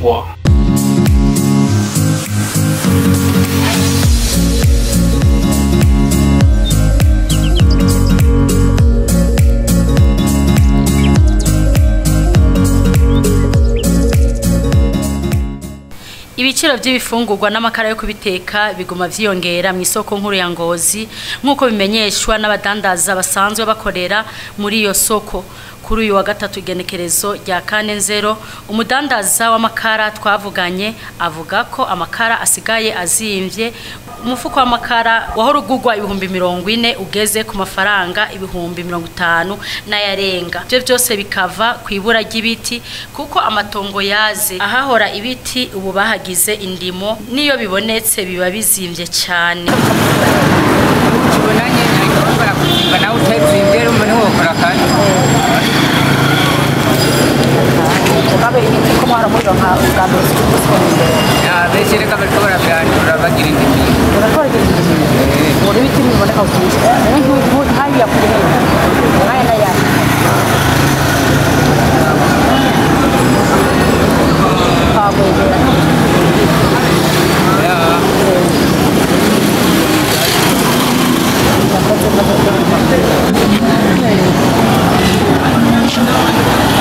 Ibifungurwa. Ibiciro by'ibifungurwa n'amakara yo kubiteka biguma vyiyongera mw'isoko nkuru ya Ngozi nkuko bimenyeshwa n'abadandaza basanzwe bakorera muri iyo soko. Kuri uyu wa gatatu igenekerezo rya 4-0 umudandaza w'amakara twavuganye avuga ko amakara asigaye azimvye. Umufuko w'amakara wahora ugurwa 40 ugeze ku mafaranga 50 n'ayarenga. Byo byose bikava kwibura ry'ibiti kuko amatongo yaze ahahora ibiti ubu bahagize indimo niyo bibonetse biba bizimvye cyane. Kibonanye n'ikora kuzimba nawe utazimvye umuntu wokora kandi kabe ibiti ko mwara muri nka ugando ya besere kabe ko barabyandura bagira indimi urakora indimi muri biti biboneka ukisha nk'ubu haya kuri haya na ya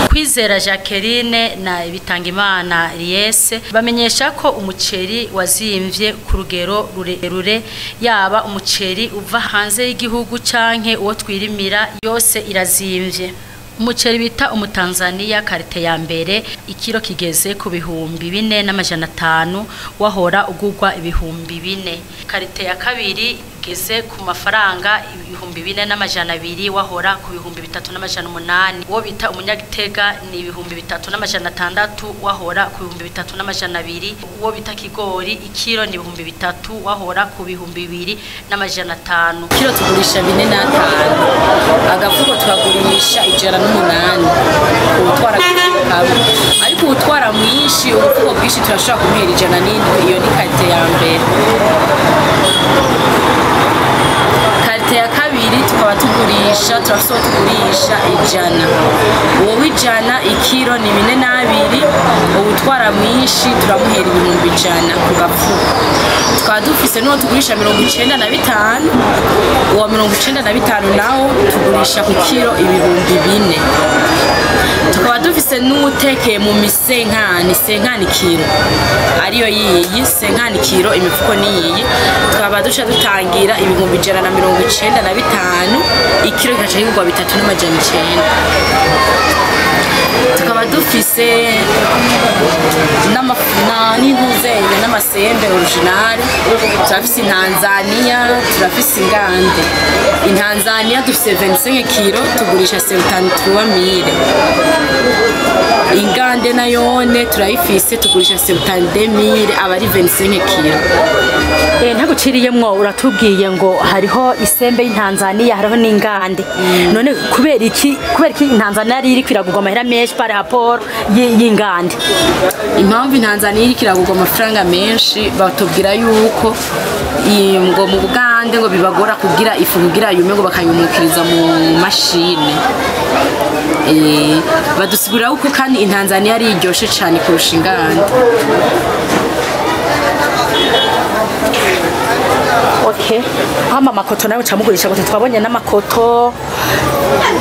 Kwizera Jacqueline na Bitangimana Riese bamenyesha ko umuceri wazimvye ku rugero rurerure yaba umuceri uva hanze y'igihugu canke uwo twirimira yose irazimvye. Umuceri bita umutanzania karite ya mbere ikiro kigeze ku 4,500 wahora ugurwa 4,000. Karite ya kabiri geze ku mafaranga 4,200 wahora ku 3,800. Uwo bita umunyagitega ni 3,600 wahora ku 3,200. Uwo bita kigori ikiro ni 3,000 wahora ku 2,500. Kilo tugurisha 4,500 agafuko twagurisha 108 utwara kabu ariko utwara mwinshi ubufuko bwishi turashaka kumhera 107 iyo ni karite ya mbere. Karite ya kabiri tukaba tugurisha turashobora tugurisha 100 uwo wijana ikiro ni 4,200 ubutwara mwinshi turamuhera 100 ku gafuko. Tukaba dufise n'uwo tugurisha 95 uwo 95 nawo tugurisha ku kiro 4,000. Tukaba dufise n'utekeye mu senkani kiro ariyo yiyi senkani kiro imifuko niyi tukaba duca dutangira 195 ikiro gacha hingwa 3,900. Tukaba dufise n'amafuna n'intuzenya n'amasembe original turafise Tanzania turafise ingande. In Tanzania dufise 25 kilo tugurisha 73,000. Ingande nayone turayifise tugurisha 72,000 abari 25 kilo. Ntaguciriyemwo uratubwiye ngo hariho isembe y'Tanzania hariho n'ingande. None kubera iki Tanzania iri kwiragurwa amahera menshi par rapport y'ingande? Impamvu Tanzania iri kwiragurwa amafaranga menshi batubwira yuko ngo mu Bugande ngo bibagora kugira ifu kugira yume ngo bakayumukiriza mu mashine. Badusigurira uko kandi Tanzania ari iryoshe cyane kurusha ingande. Okay. Hama makoto nawe camugurisha gute twabonye n'amakoto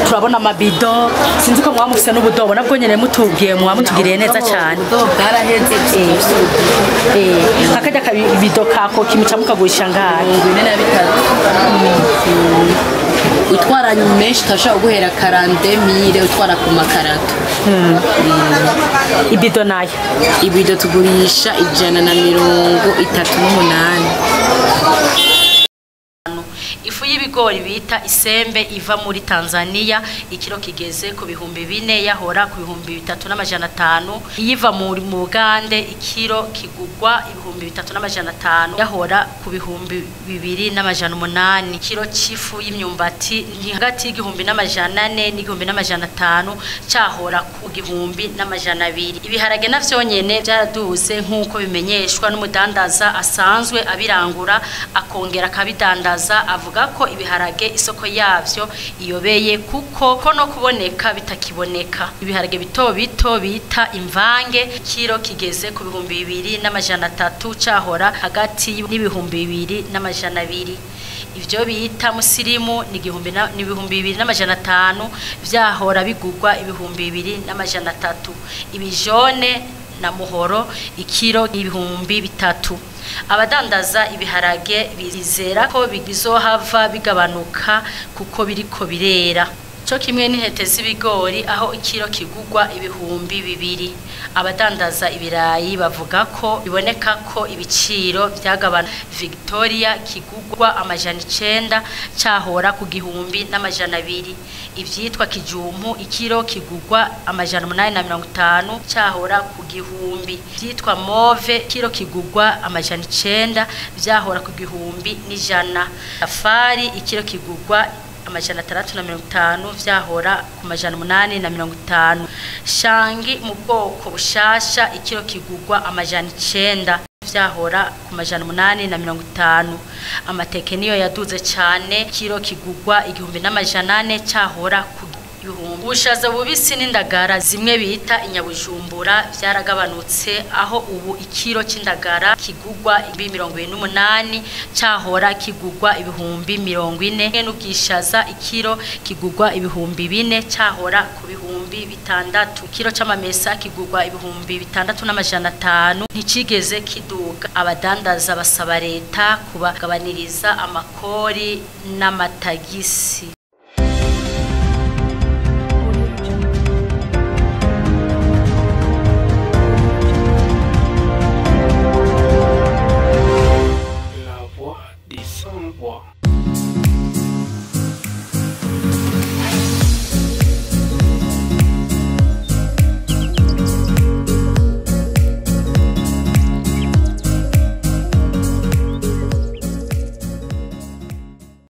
turabona amabido sinzi ko mwamufise n'ubudobo nabwo nyene mutubwiye mwamutugiriye neza cyane. Bwaraheze akajya kabido kako kimica mukagurisha ngahe 4,200 utwara menshi tashaka guhera 40,000 utwara ku makarato. Ibido nayo ibido tugurisha 138. Ifu y'ibigori bita isembe iva muri Tanzania ikiro kigeze ku 4,000 yahora ku 3,500. Iyiva muri Bugande ikiro kigugwa 3,500 yahora ku 2,800. Ikiro c'ifu y'imyumbati ni hagati y'1,400 n'1,500 cyahora ku 1,200. Ibiharage navyo nyene byaraduze nkuko bimenyeshwa n'umudandaza asanzwe abirangura akongera kabidandaza avuga ko ibiharage ibiharage isoko yavyo iyobeye kuko no kuboneka bitakiboneka. Ibiharage bito bito bita imvange kiro kigeze ku 2300 cahora hagati y'ibihumbi 2200. Ivyo bita musirimu ni 2500 vyahora bigurwa 2300. Ibijone na muhoro ikiro 3000. Abadandaza ibiharage bizera ko bizohava bigabanuka kuko biriko birera. Cyo kimwe n'intete z'ibigori aho ikiro kigugwa 2000. Abadandaza ibirayi bavuga ko biboneka ko ibiciro byagabana. Victoria kigugwa 900 cahora ku 1200. Ivyitwa kijumpu ikiro kigugwa 850 cahora ku 1000. Ivyitwa move kiro kigugwa 900 vyahora ku 1100. Afari ikiro kigugwa 650 vyahora ku 850. Shangi mu bwoko bushasha ikiro kigugwa 900 vyahora ku 850. Amateke niyo yaduze cyane kiro kigugwa 1800 cahora ku 1000. Ubushaza bubisi n'indagara zimwe bita inyabujumbura vyaragabanutse aho ubu ikiro c'indagara kigugwa 28 cahora kigugwa 40,040. N'ubwishaza ikiro kigugwa 4000 cahora ku 6000. Ikiro c'amamesa kigugwa 6500 nticigeze kiduga. Abadandaza basaba leta kubagabaniriza amakori n'amatagisi.